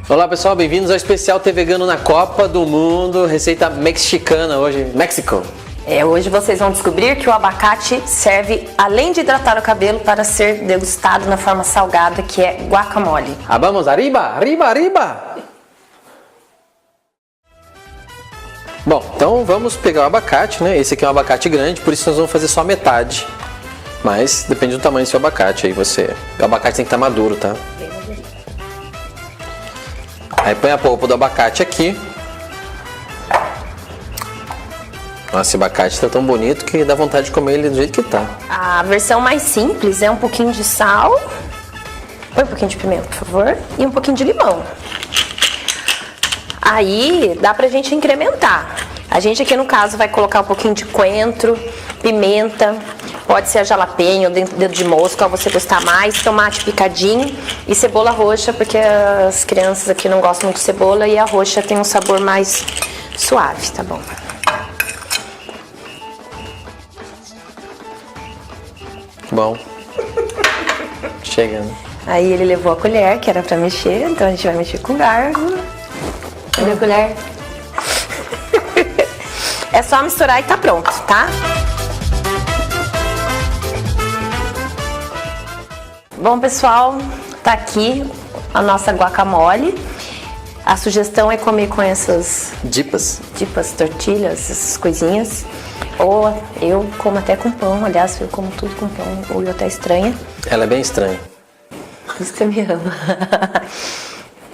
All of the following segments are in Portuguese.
Olá pessoal, bem-vindos ao especial Tê Vegano na Copa do Mundo, receita mexicana hoje, México. Hoje vocês vão descobrir que o abacate serve, além de hidratar o cabelo, para ser degustado na forma salgada, que é guacamole. Vamos, arriba, arriba, arriba! Bom, então vamos pegar o abacate, né? Esse aqui é um abacate grande, por isso nós vamos fazer só metade. Mas depende do tamanho do seu abacate, aí você... O abacate tem que estar maduro, tá? Aí põe a polpa do abacate aqui. Nossa, esse abacate tá tão bonito que dá vontade de comer ele do jeito que tá. A versão mais simples é um pouquinho de sal, põe um pouquinho de pimenta, por favor, e um pouquinho de limão. Aí dá pra gente incrementar. A gente aqui no caso vai colocar um pouquinho de coentro, pimenta, pode ser a jalapeño, dedo de mosca, qual você gostar mais, tomate picadinho e cebola roxa, porque as crianças aqui não gostam muito de cebola e a roxa tem um sabor mais suave, tá bom? Bom. Chegando. Aí ele levou a colher, que era pra mexer, então a gente vai mexer com o garfo. Cadê a colher? É só misturar e tá pronto, tá? Bom, pessoal, tá aqui a nossa guacamole. A sugestão é comer com essas Dipas? tortilhas, essas coisinhas. Ou eu como até com pão, aliás, eu como tudo com pão, ou eu até estranha. Ela é bem estranha. Por isso que você me ama.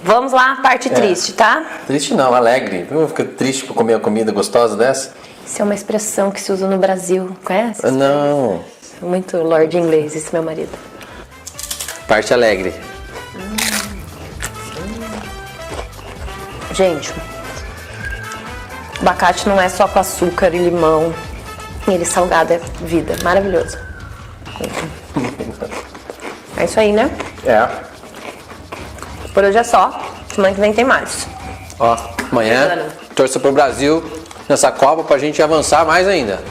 Vamos lá, parte triste, tá? Triste não, alegre. Eu fico triste por comer uma comida gostosa dessa? Isso é uma expressão que se usa no Brasil, conhece? Não. Muito lord inglês, esse meu marido. Parte alegre. Gente, abacate não é só com açúcar e limão. Ele salgado é vida, maravilhoso. É isso aí, né? É. Por hoje é só. Semana que vem tem mais. Ó, amanhã torça pro Brasil nessa Copa pra gente avançar mais ainda.